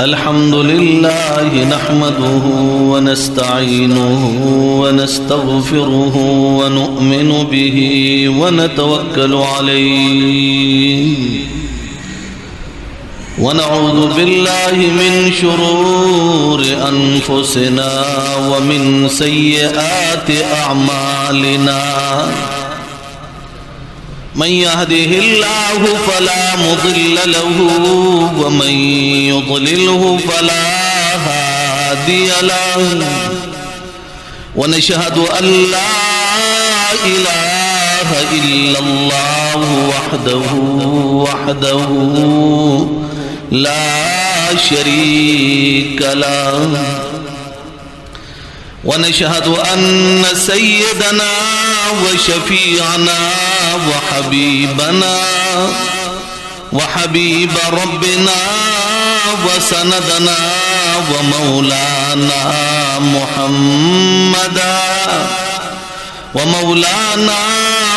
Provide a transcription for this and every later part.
अल्हम्दुलिल्लाह नहमदुहु व नस्तईनुहु व नस्तगफिरुहु व नु'मिनु बिही व नतवक्कलु अलैहि व नऊज़ु बिल्लाहि मिन शुरूरि अनफुसिना व मिन सय्यिआति अअमालिना मन यहदिहिल्लाहु फला मुदिल्ल लहु व मन युद्लिलहु फला हादिय लहु व नशहदु अल्ला इलाहा इल्लल्लाहु वहदहु ला शरीक लहु व नशहदु अन्न सय्यदना व शफीअना वहबीब रब्बिना वसनदना वमौलाना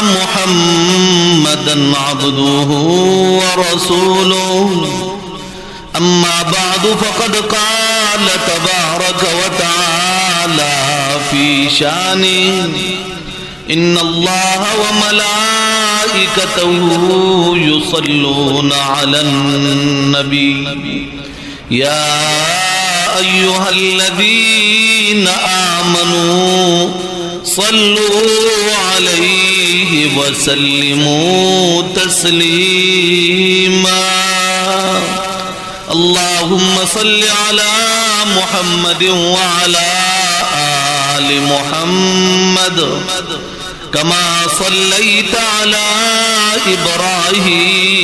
मुहम्मदन अब्दुहु वरसूलुहु अम्मा बअदु फ़क़द क़ाल तबारक व तआला फ़ी शानि इन्नल्लाह व मलाइकतहु युसल्लूना अलन नबी या अय्युहल्लज़ीना आमनू सल्लू अलैहि व सल्लिमू तस्लीमा अल्लाहुम्मा सल्लि अला मुहम्मद व अला आलि मुहम्मद कमा सल्लैता अला इब्राहीम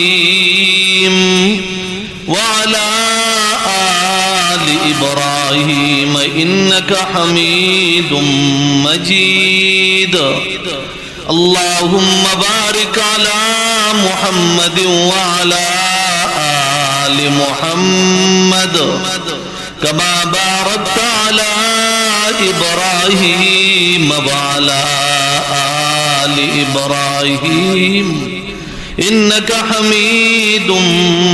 व अला आलि इब्राहीम इन्नका हमीदुम मजीद अल्लाहुम्मा बारिक अला मुहम्मद व अला आलि मुहम्मद कमा बारकता अला इब्राहीम व अला आलि इब्राहीम इन्नका हमीदुम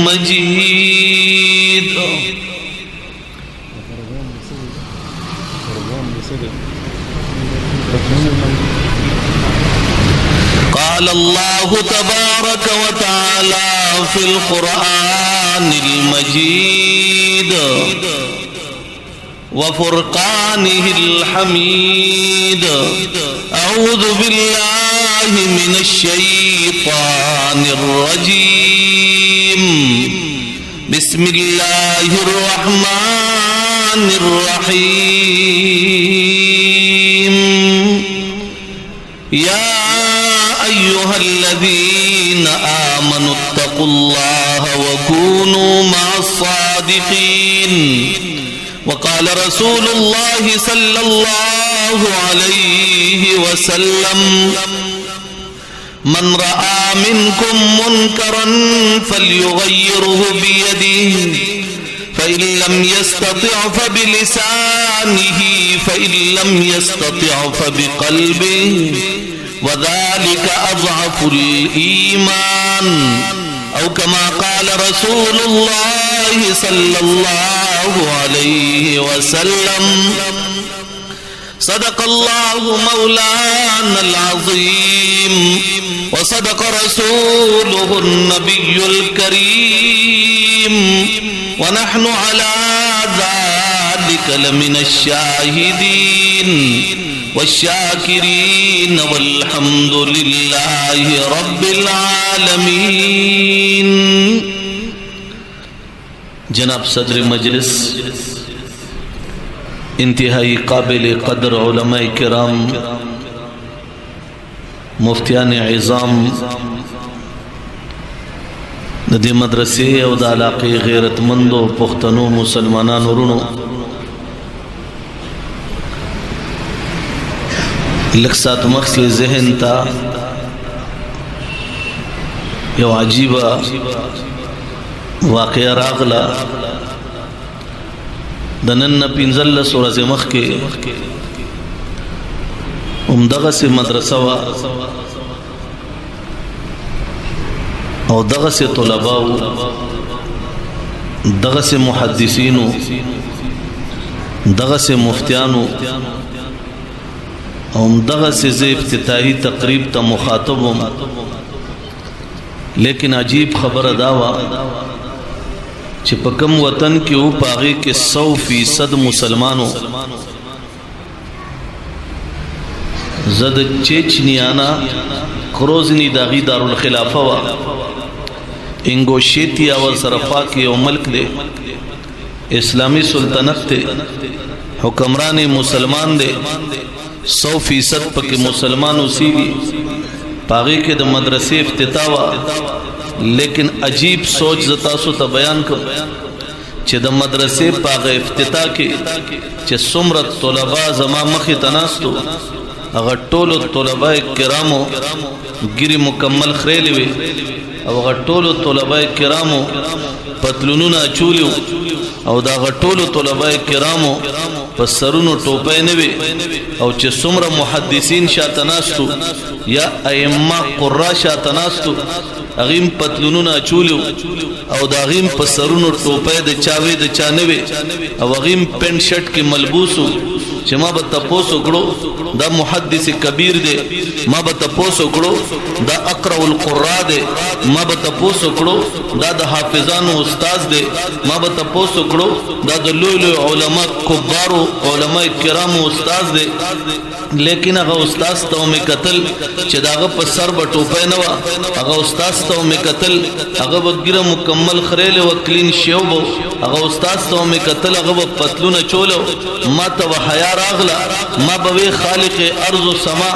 मजीद। قال الله تبارك وتعالى في القرآن المجيد وفرقانه الحميد أعوذ بالله من الشيطان الرجيم بسم الله الرحمن الرحيم يا أيها الذين آمنوا اتقوا الله وكونوا مع الصادقين وقال رسول الله صلى الله عليه وسلم من رأى منكم منكرا فليغيره بيده فإن لم يستطع فبلسانه فإن لم يستطع فبقلبه وذلك أضعف الإيمان أو كما قال رسول الله صلى الله عليه وسلم صدق الله مولانا العظيم وصدق رسوله النبي الكريم ونحن على ذلك لمن الشاهدين والشاكرين والحمد لله رب العالمين। जनाब सदर मजलिस इंतहाई काबिल कदर उलमाए किराम मुफ्तियान इज़ाम नदी मदरसे और इलाक़े गैरतमंदो पुख्तनो मुसलमानान रुणो लक्सात मक्स जहन था यो अजीबा वाक़या रागला दनन पिंजल सूरज मख के उमदगा से मदरसा वा और दगा से तलबा دغه سے محدثینو دغه سے مفتیانو او دغه سے افتتاحی تقریب ته مخاطبم لیکن عجیب خبر داوا چې په کوم وطن کې او پاغي کې 100% مسلمانو زد چچنیانا کروزنی داغي دارالخلافه وا انگوشیتیا ور سرفا کې یو ملک دی اسلامی سلطنت ته حکمران مسلمان دی 100% پکې مسلمان اوسېږي پاغي کې د مدرسې افتتاح وا لیکن عجیب سوچ زتا سو ته بیان کوم چې د مدرسې پاغه افتتاح کې چې څومره طلبه زما مخې تناستو هغه ټولو طلبه کرامو ګری مکمل خړېلې وي او هغه ټولو طلبه کرامو پتلونونه چولیو او دا هغه ټولو طلبه کرامو په سرونو ټوپې نه وي او چې څومره محدثین شاته ناستو یا ائمه قرا شاته ناستو اغیم پتلونونه چولیو او دا غیم په سرونو ټوپې د چاوي د چانوي او غیم پینټ شرټ کې ملبوسو چې ما به تاسو کړو دا محدث کبیر دی ما به تاسو کړو دا اقرا القراء دی ما به تاسو کړو دا د حافظانو استاد دی ما به تاسو کړو دا د لوی علماء کبارو علماء کرامو استاد دی لیکن هغه استاد ته مې قتل چې داغه په سر به ټوپې نه و هغه استاد ته مې قتل هغه وګړه مکمل خړېله او کلین شیو بو هغه استاد ته مې قتل هغه پتلونه چولو ما ته حیا راغلا ما به خالق ارض و سما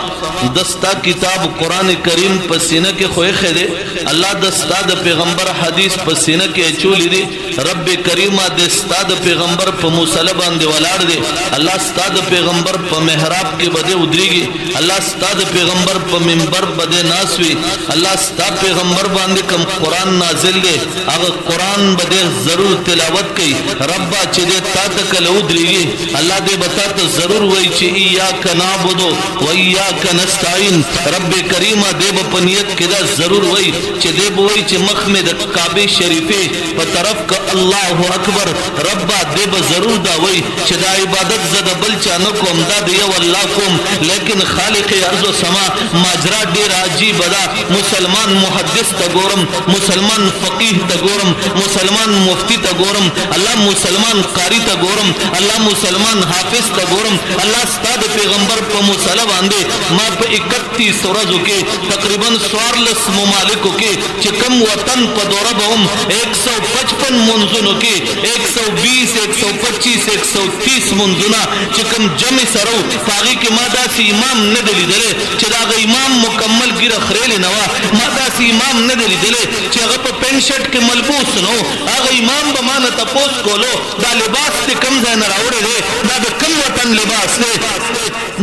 دستا کتاب قران کریم په سینه کې خوې خېده الله دستا د پیغمبر حدیث په سینه کې چولې دي رب کریمه دستا د پیغمبر په مصلی باندې ولاړ دي الله ستا د پیغمبر په محراب کې بده ودرېږي الله ستا د پیغمبر په منبر بده ناسوي الله ستا پیغمبر باندې کوم قران نازل دي هغه قران بده ضرور تلاوت کوي رب چې دې تا ته کله ودرېږي الله دې بتا ته ضرور وای چې ایاک نعبد و ایاک نستعين رب کریمه دې په نیت کې دا ضرور وای چې دې وای چې مخ مې د کعبه شریفه په طرف ک الله اکبر رب دې به ضرور دا وای چې دا عبادت زده بل چا نه کوم دا دی والله کوم لیکن خالق ارض و سما ماجرا ډیر عجیب ده مسلمان محدث ته ګورم مسلمان فقيه ته ګورم مسلمان مفتی ته ګورم الله مسلمان قاری ته ګورم الله مسلمان حافظ ته ګورم الله ستاسو پیغمبر په مصلی باندې ما په 31 ورځو کې تقریبا 14 ممالکو کې چې کوم وطن په دوره بوم 155 منځونو کې 120 125 130 منځونه چې کوم جمع سره پاغي کې ما داسې امام نه دلیدل چې دا امام مکمل ګره خړېل نه وا ما داسې امام نه دلیدل چې هغه په پینټ شرټ کې ملبوس نو هغه امام به ما نه تپوس کولو دا لباس ته کم ځای نه راوړل دا د کوم وطن لباس دی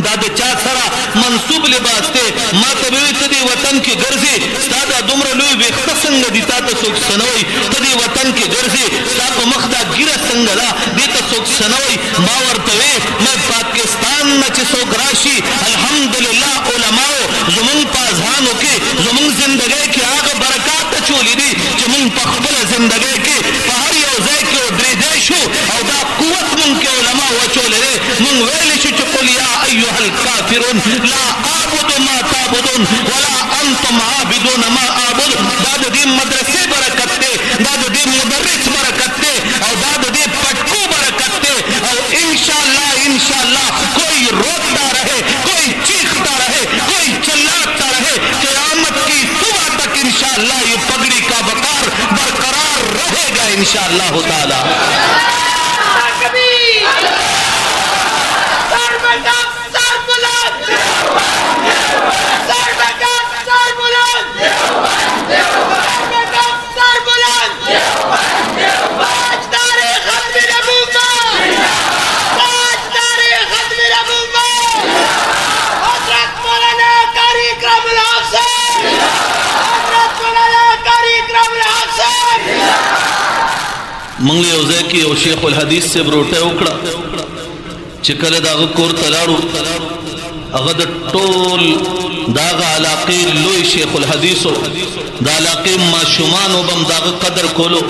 دا د چا سره منسوب لباس دی ما ته وی ته دی وطن کې ګرځي ستاسو دومره لوی وخت څنګه دي تاسو څوک سنوي ته دی وطن کې ګرځي تاسو مخ دا ګیره څنګه لا دي ته څوک سنوي ما ورته وی مې پاکستان نه چې څوک راشي الحمدلله علماء زمون پازهانو کې زمون ژوندۍ کې هغه برکات چولې دي چې مون په خپل ژوندۍ کې په هر یو ځای کې درې شو او دا قوت مون کې علماء وچولې مون ویل شو چې قل یا ايها الكافرون لا اعبد ما تعبدون ولا انتم عابدون ما اعبد دا د دې مدرسې برکت ده دا د دې مدرس برکت ده او دا د دې پټکو برکت ده او ان شاء الله کوئی روتا رہے کوئی چیختا رہے کوئی چلاتا رہے قیامت کی صبح تک انشاءاللہ یہ پگڑی کا وقار برقرار رہے گا انشاءاللہ تعالی منگلی اوزے کی او شیخ الحدیث سے بروٹے اکڑا چکل داغ کور تلاړو هغه د ټول दागा अलाक़े लोई शेखुल हदीसो दा अलाक़े माशुमानो बम दागा कदर कोलो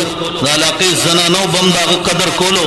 दा अलाक़े जनानो बम दागा कदर कोलो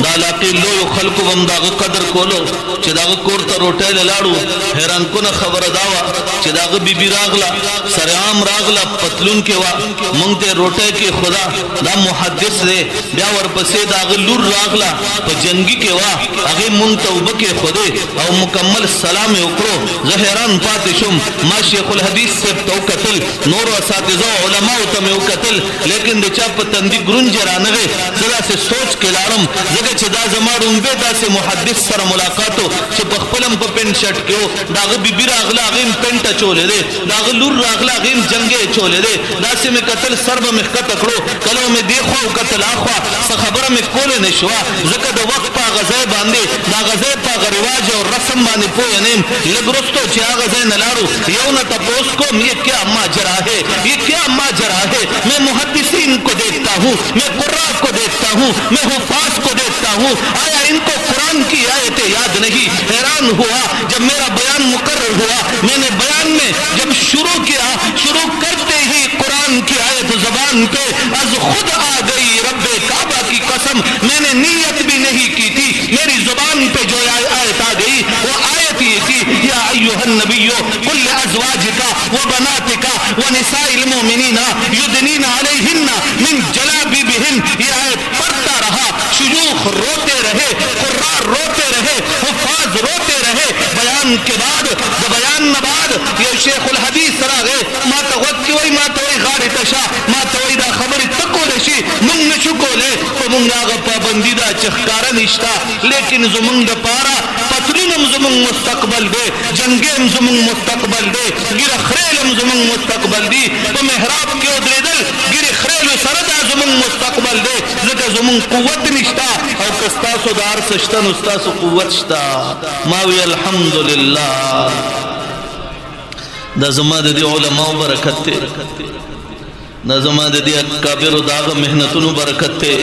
दा अलाक़े लोई खल्को बम दागा कदर कोलो चे दागा कोरता रोटेल लाड़ू हैरान कुन खबर दावा चे दागा बीबी रागला सरेआम रागला पतलून के वा मंगते रोटे के खुदा दा मुहद्दिस दे ब्या वर पसे दागा लूर रागला प जंगी के वा आगे मुंग तौबा के खुदे और मुकम्मल सलाम उकरो जहरान पातिशुम मा शेखुल हदीस से तो कतल नूर असातिज़ा उलमा तमे कतल लेकिन दे चाप तंदी गुरुंज रानवे जरा से सोच के लारम जगह चदा जमाडुम बेदा से मुहद्दिस सर मुलाकातो से बखपलम प पेंट शर्ट के दाग बीबी रागला अगिम पेंट चोले दे दाग लूर रागला अगिम जंगे चोले दे दासे में कतल सर्ब में कतकड़ो कलो में देखो कतल आखवा स खबर में कोले नशवा जका द वक्त पा गज़े बांधे दा गज़े पा रिवाज और रस्म बांधे पोए नेम लगरोस्तो चा गज़े नलारू यौना तपोस को ये क्या माजरा है, ये क्या माजरा है। मैं मुहद्दिसीन को देखता हूँ, मैं कुर्रा को देखता हूँ, मैं हुफ़ाज़ को देखता हूँ, आया इनको कुरान की आयतें याद नहीं। हैरान हुआ जब मेरा बयान मुकर्रर हुआ, मैंने बयान में जब शुरू किया, शुरू करते ही कुरान की आयत ज़बान पे अज खुद आ गई रब्बे काबा की कसम। मैंने नीयत भी नहीं की थी, मेरी ज़ुबान पे जो आयत आ गई वो आयत ये थी, या अय्युहन नबिय्यो कुल अज़वाजिका व बनातिका व निसाइल मोमिनीना युदनीना अलैहिन्ना मिन जलाबिबिहिन। ये आयत पढ़ता रहा, शुयूख रोते रहे, कुर्रा रोते रहे, हुफ़ाज़ रोते रहे। बयान के बाद बयान नबाद ये शेखुल हदीस रा गए माता वक्की वही माता वही गाड़ी तशा माता वही दा खबरी तको देशी मुंग नशुको ले तो मुंगा गा पाबंदीदा चखकारा निश्ता। लेकिन जुमुंग द पारा पतलुनम जुमुंग मुस्तकबल दे, जंगेम जुमुंग मुस्तकबल दे, गिर खरेलम जुमुंग मुस्तकबल दी तो मेहराब के उदरेदल गिर खरेल सरदा जुमुंग मुस्तकबल दे जका जुमुंग कुव्वत निश्ता और कस्ता सुदार सश्तन उस्ता सु कुव्वत श्ता मावी अल्हम्दुलिल्लाह। दा ज़मा दे उलमा बरकत थे, दा ज़मा दे अकाबिर दाग मेहनतुन बरकत थे।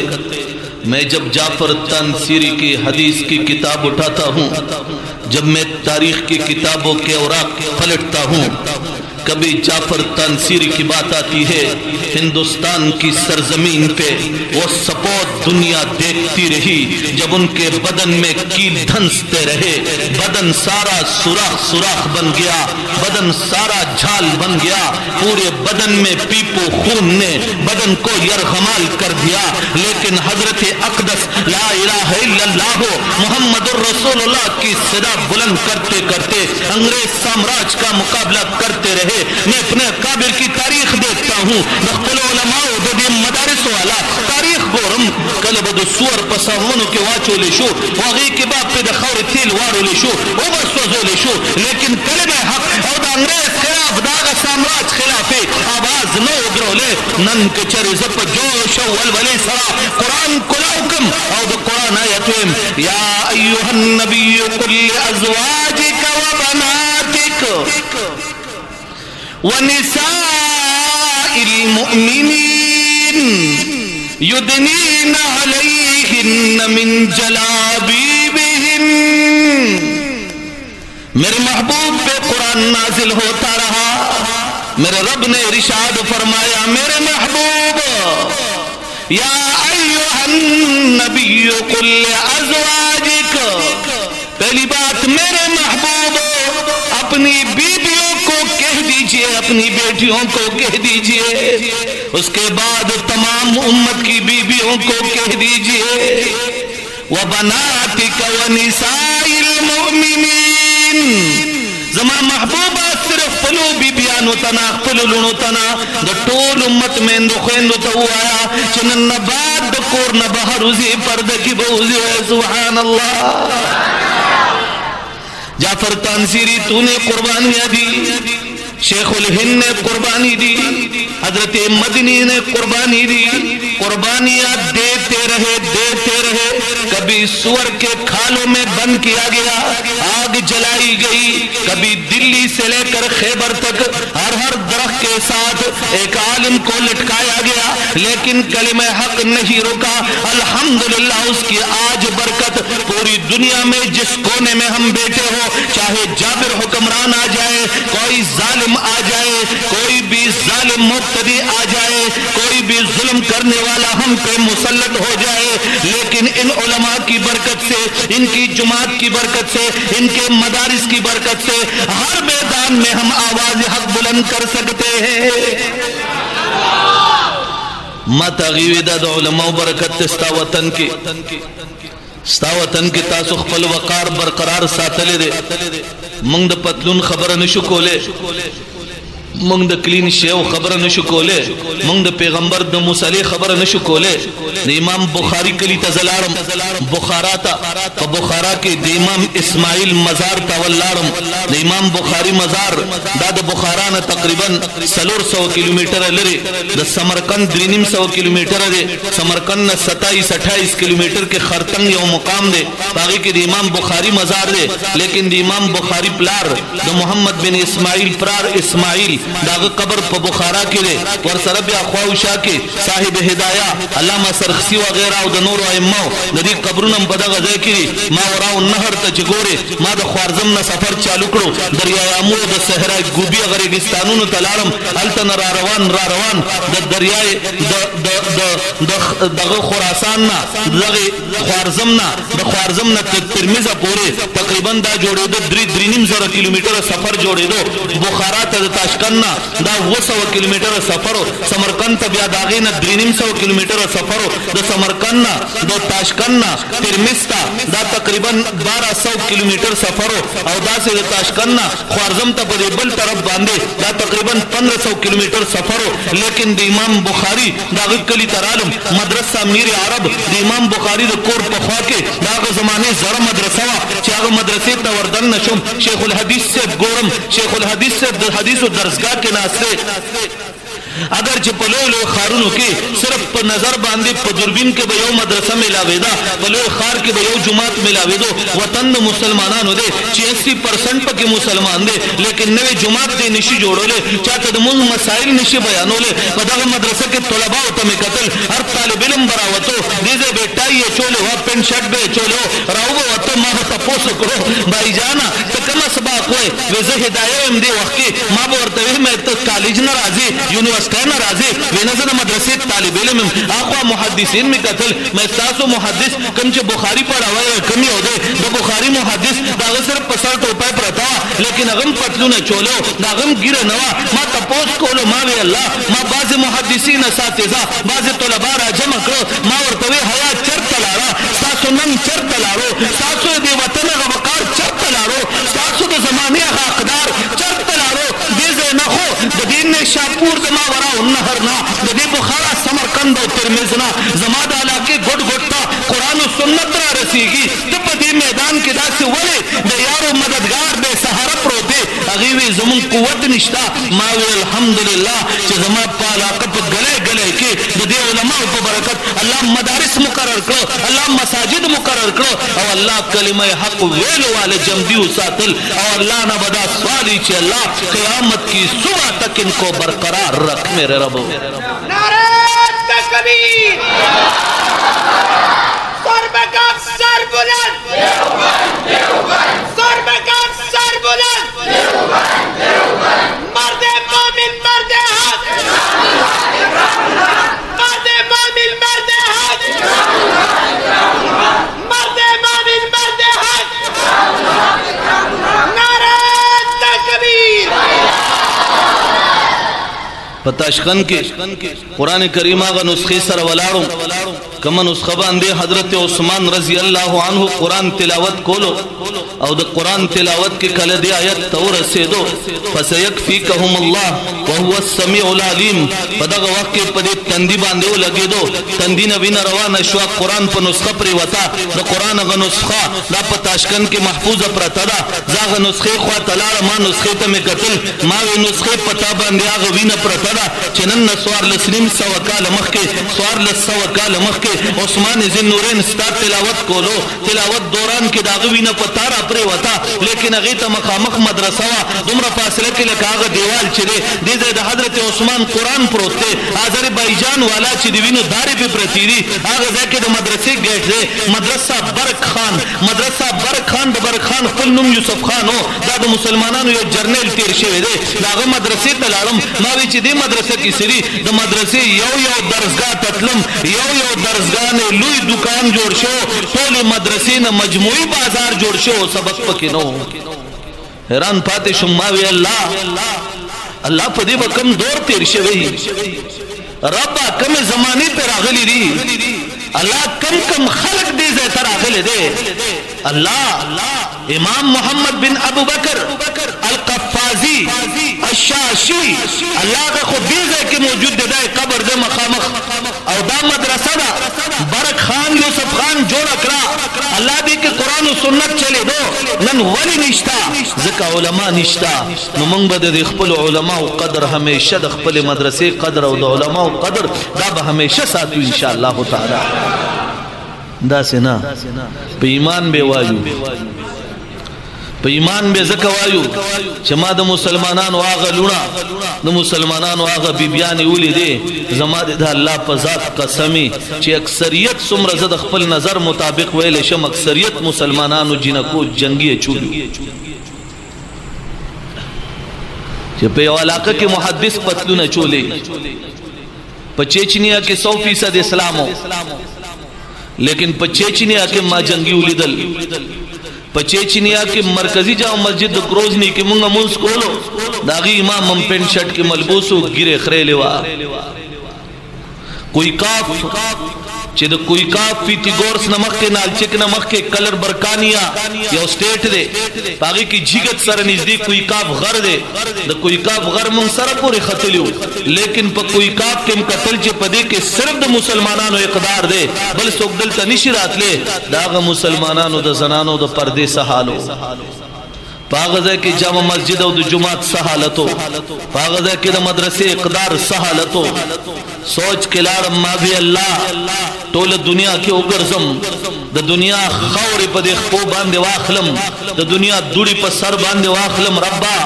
मैं जब जाफर तनसीरी की हदीस की किताब उठाता हूँ, जब मैं तारीख की किताबों के औराक पलटता हूँ, कभी जाफर तनसीरी की बात आती है। हिंदुस्तान की सरजमीन पे वो सपोत दुनिया देखती रही जब उनके बदन में कील धंसते रहे, बदन सारा सुराख सुराख बन गया, बदन सारा झाल बन गया, पूरे बदन में पीपो खून ने बदन को यरगमाल कर दिया। लेकिन हजरत अक़दस ला इलाहा इल्लल्लाह मुहम्मदुर रसूलुल्लाह की सदा बुलंद करते करते अंग्रेज साम्राज्य का मुकाबला करते रहे। मैं अपने काबिर की तारीख देखता हूँ, मदारिस वाला तारीख गोरम कल बद सुअर पसावनो के वाचो ले शो वागे के बाप पे दखौर तेल वारो ले शो ओ बस वजो ले शो। लेकिन कलमे हक और अंग्रेज खिलाफ दागा साम्राज्य खिलाफे आवाज न उगरोले नन के चरे जप जोश वल वले सरा कुरान कुलाउकम और कुरान आयतम या अय्युहन नबिय्यु कुल अज़वाजिका व बनातिक व निसाइल मुमिनीन युदनीना अलैहिन्ना मिन जलाबिबिहिन। मेरे महबूब पे कुरान नाजिल होता रहा, मेरे रब ने इरशाद फरमाया मेरे महबूब या अय्युहन नबिय्यु कुल अज़वाजिक। पहली बात मेरे महबूब अपनी बीबियों को कह दीजिए, अपनी बेटियों को कह दीजिए, उसके बाद तमाम उम्मत की बीबियों को कह दीजिए व बनातिक व निसाइल मुमिनीन। जमा महबूबा सिर्फ फलो बीबियानो तना फलो लुनो तना द टोल उम्मत में इंदो खेंदो तो आया चनन नबाद द कोर न बाहर उसे पर्दे की बहुजी है। सुभान अल्लाह। जाफर तानसीरी तूने कुर्बानियां दी, शेखुल हिंद ने कुर्बानी दी, हजरत मदनी ने कुर्बानी दी, कुर्बानियां देते रहे। कभी सुअर के खाल नालों में बंद किया गया, आग जलाई गई। कभी दिल्ली से लेकर खैबर तक हर दरख्त के साथ एक आलिम को लटकाया गया, लेकिन कलिमा हक नहीं रुका। अल्हम्दुलिल्लाह उसकी आज बरकत पूरी दुनिया में जिस कोने में हम बैठे हो, चाहे जाबिर हुक्मरान आ जाए, कोई जालिम आ जाए, कोई भी जालिम मुब्तदी आ जाए, कोई भी जुल्म करने वाला हम पे मुसल्लत हो जाए, लेकिन इन उलमा की बरकत से, इनकी जुमात की बरकत से, इनके मदारिस की बरकत से हर मैदान में हम आवाज हक बुलंद कर सकते हैं। मत अगीविदा द उलमा बरकत स्ता वतन की तासु खपल वकार बरकरार सातले दे। मंग द पतलून खबर नशु कोले, मंग द क्लीन शेव खबर नशु कोले, मंग द पैगंबर द मुसले खबर नशु कोले। द इमाम बुखारी कली तजलारम बुखारा ता बुखारा के द इमाम इस्माइल मजार तवल्लारम। द इमाम बुखारी मजार दा द बुखारा न तकरीबन 400 किलोमीटर लरे, द समरकंद 300 किलोमीटर दे। समरकंद न 27-28 किलोमीटर के खरतंग यो मुकाम दे, बाकी के द इमाम बुखारी मजार दे। लेकिन द इमाम बुखारी प्लार द मोहम्मद बिन इस्माइल प्रार इस्माइल दाग कब्र पर बुखारा के ले और सरब ख्वाउशा के साहिब हिदाया अल्लामा सरखसी वगैरह द नूर अइम्मा नदी कब्रुनम बदा गजे की मा वराउ नहर त जगोरे मा द ख्वारजम न सफर चालू करो दरिया अमूर द सहरा गुबी अगर रेगिस्तानुन तलारम अलतन रा रवान द दरियाए द खुरासान ना दगे ख्वारजम ना तिरमिज़ पूरे तकरीबन दा जोड़े दो 3.5 किलोमीटर सफर जोड़े दो। बुखारा त ताशकंद दा 100 किलोमीटर सफर हो, समरकंद तबिया दागे न 300 किलोमीटर सफर हो। द समरकंद दो ताशकंद तिरमिस्ता दा तकरीबन 1200 किलोमीटर सफर हो, और दा से ताशकंद ख्वारजम तक बल तरफ बांधे दा तकरीबन 1500 किलोमीटर सफर हो। लेकिन द इमाम बुखारी दाग कली तरालम मदरसा मीर अरब द इमाम बुखारी द कोर पखवा के दाग जमाने जरा मदरसा चाग मदरसे तवर्दन नशुम शेखुल हदीस से गोरम शेखुल हदीस से हदीस दरसगाह के नास्ते अगर पलो लो खारून के सिर्फ पर नजर बांधे दूरबीन के बयो मदरसा में लावेदा पलो खार के बयो जुमात में लावे दो वतन मुसलमान दे 86% पर के मुसलमान दे, लेकिन नवे जुमात दे निशी जोड़ो ले चाहते मुल मसाइल निशी बयानो ले पदा मदरसा के तलबा होता में कतल हर तालिब इल्म बरावतो दीजे बेटा ये चोले हो पेंट शर्ट बे चोलो रावो वतो मा तपोस करो भाई जाना तो कम सबा कोई वजह हिदायत दे वक्त मा बोरते में तो कॉलेज न राजी यूनिवर्सिटी कहना राजी वेनजर मदरसे तालिब इल्म आखवा मुहद्दिसीन में कतल मैं सासो मुहद्दिस कम से बुखारी पढ़ा हुआ है कमी हो दे द बुखारी मुहद्दिस दागे सिर्फ पसर टोपा प्रता, लेकिन अगम पतलू न चोलो दागम गिरे नवा मा तपोस कोलो मा वे अल्लाह मा बाज मुहद्दिसीन असातिज़ा बाज तलबा राजम करो मा वर्तवे हया चर तलारा सासो नंग चर तलारो सासो दे वतन वकार चर तलारो सासो दे जमाने हकदार चर तलारो दे नखो दीन ने शाहपुर जमा वरा नहर ना दे बुखारा समरकंद और तिरमिज़ ना जमाद आला के गुड गुटता कुरान और सुन्नत रा रसीगी तब दे मैदान के दास वले दे यारो मददगार दे सहारा प्रोते अगीवी जमुन कुवत निश्ता मावे अल्हम्दुलिल्लाह जे जमा पाला कप गले गले के दे उलमा को बरकत अल्लाह मदारिस मुकर्रर करो, अल्लाह मसाजिद मुकर्रर करो, और अल्लाह कलिमा हक वेल वाले जमदी सातिल और अल्लाह ना बदा सवाली चे अल्लाह क़यामत की सुबह तक इनको बरकरार रख मेरे रब। नारे तकबीर सरबकाम सर बुलंद सरबकाम सर बुलंद मर्दे मोमिन मर्दे हक मर्दे मोमिन मर्दे हक मर्दे मोमिन मर्दे हक नारे तकबीर। पताशकन के कुरान करीमा का नुस्खे सर वलाड़ो कमन नुस्खा बांधे हजरत उस्मान रजी अल्लाह अन्हु कुरान तिलावत कोलो और द कुरान तिलावत के कल दे आयत तौर से दो फसयकफीकहुमुल्लाह व हुवा समीउल अलीम पदग वक्त के पदे तंदी बांधे लगे दो तंदी नबी न रवा नशवा कुरान पर नुस्खा पर वता द कुरान का नुस्खा दा पताशकन के महफूज प्रतदा जाग नुस्खे ख्वा तलाड़ मा नुस्खे तमे कतल मा वे नुस्खे पता बांधे आग वीन प्रतदा चनन नसवार लस्लिम सवकाल मख के स्वार लसवकाल मख के کې عثمان ذی النورین ستا تلاوت کولو تلاوت دوران کې داغه وینه پتار پرې وتا لیکن هغه ته مخامخ مدرسه وا دومره فاصله کې لکه هغه دیوال چې دی د حضرت عثمان قرآن پروت دی آذربایجان والا چې دی وینو دارې په پرتی دي هغه ځای کې د مدرسې ګیټ دی مدرسه برق خان د برق خان خپل نوم یوسف خان هو دا د مسلمانانو یو جرنیل تیر شوی دی داغه مدرسې ته لاړم ما وی چې دې مدرسې کې سری د مدرسې یو درسګاه تتلم یو درسګاه نه لوی دکان جوړ شو ټول مدرسې نه مجموعي بازار جوړ شو سبق پکې نو حیران پاتې شم ما وی الله په دې وکم دور تیر شوی رب کم زمانه پر راغلی دي الله کم خلق دې ځای ته راغلی دي الله امام محمد بن ابو بکر القفازی الشاشی الله کا خود دې ځای کې موجود دی قبر دې مخامخ او دا مدرسه دا برق خان یوسف خان جوړ کړه الله دې کې قران او سنت چلے دو نن ولی نشتا ځکه علما نشتا نو موږ به د خپل علما او قدر همیشه د خپل مدرسې قدر او د علما او قدر دا به همیشه ساتو ان شاء الله تعالی دا سینا په ایمان به وایو په ایمان به زکه وایو چې ما د مسلمانانو هغه لونه د مسلمانانو هغه بیبيان ولیدې زما د الله په ذات قسمی چې اکثریت څومره زه د خپل نظر مطابق ویل شم اکثریت مسلمانانو جنکو جنگي چولو چې په یو علاقه کې محدث پتلونه چولې په چچنیا کې 100% اسلامو لیکن په چچنیا کې ما جنگي ولیدل په چچنیا کې مرکزی جامع مسجد د گروزنی کې مونږه مونږ کولو داغي امام هم پینټ شرټ کې ملبوسو ګیره خړې لیوا کوئی کاف چې د کوئی کاف پیټیګورس نمخ کې نالچک نمخ کې کلر برکانیا یو سټیټ دی باغی کې جګت سره نږدې کوئی کاف غر دی د کوئی کاف غر مون سره پورې ختلیو لیکن په کوئی کاف کې قتل چې پدې کې صرف د مسلمانانو اقدار دی بل څوک دلته نشی راتله داغه مسلمانانو د زنانو د پردې سهالو پاغزه کې جامع مسجد او د جمعات سہالتو پاغزه کې د مدرسې اقدار سہالتو سوچ کې لارم ما بھی الله ټول دنیا کې وګرځم د دنیا خورې په دې خو باندې واخلم د دنیا دوړي په سر باندې واخلم ربا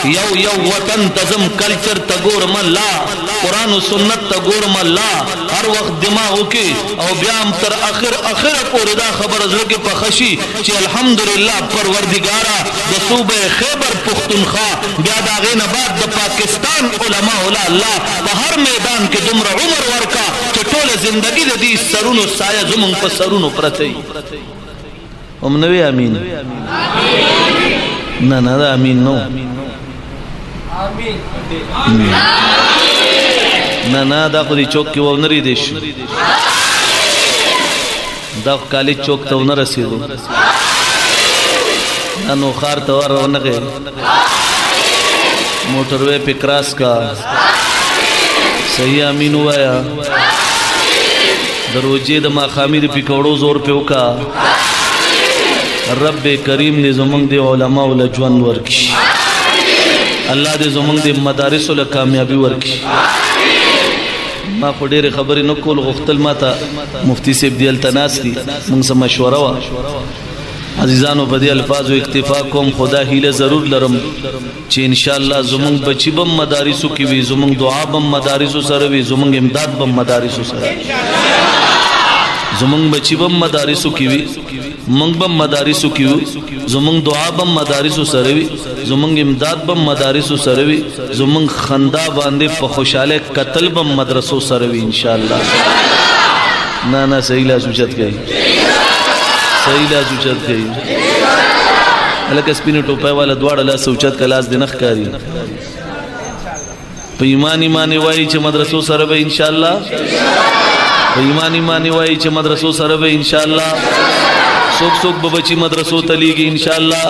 یو وطن تزم کلچر تګور ملا قران او سنت تګور ملا هر وخت دماغو کې او بیا هم تر اخر پورې دا خبر زړه کې په خشي چې الحمدلله پروردګارا د صوبه خیبر پختونخوا بیا دا غینه بعد د پاکستان علما ولا الله په هر میدان کې دومره عمر ورکا چې ټول ژوندۍ د دې سرونو سایه زمون په سرونو پرته هم نوې امين نه دا امين نو نه دا خو دې چوک کې ونري دي دا کالج چوک ته ونه رسیدو انو خار ته ورنغه موټر وې په کراس کا صحیح امين وایا دروځي د ماخامي د پکوړو زور په وکا رب کریم دې زمونږ د علما ول ژوند ورکي الله دې زمونږ د مدارس ول کامیابی ورکي ما خو ډېر خبرې نه کول غختل ماته مفتی صاحب دی التناسي موږ سم مشوره وا عزیزانو په دې الفاظو اکتفا کوم خدا هیله ضرور لرم چې ان شاء الله زمونږ بچی بم مدارسو کې وي زمونږ دعا بم مدارسو سره وي زمونږ امداد بم مدارسو سره زمونږ بچی بم مدارسو کې وي مونږ بم مدارسو کې وي زمونږ دعا بم مدارسو سره وي زمونږ امداد بم مدارسو سره وي زمونږ خندا باندې په خوشاله قتل بم مدرسو سره وي ان شاء الله نه صحیح لاس اوچت کړئ صحیح لاس اوچت کړئ الکه سپینه ټوپه والا دواړه لاس اوچت کلاس د نخ کاری په ایمان وایي چې مدرسو سره به ان شاء الله په ایمان وایي چې مدرسو سره به ان شاء الله څوک به بچي مدرسو ته لیږي ان شاء الله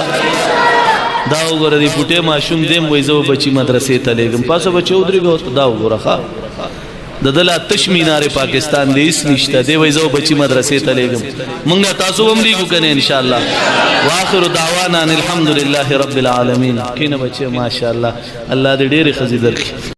دا وګوره دی پټه ماشوم دیم وای زو بچي مدرسې ته لګم پاسه بچو درې به دا وګوره ښا د دلا تشمینار پاکستان دې اس نشته دی وای زو بچي مدرسې ته لګم مونږه تاسو هم لیږو کنه ان شاء الله واخر دعوانا الحمدلله رب العالمین کینه بچي ماشاء الله الله دې ډېر خزي درکړي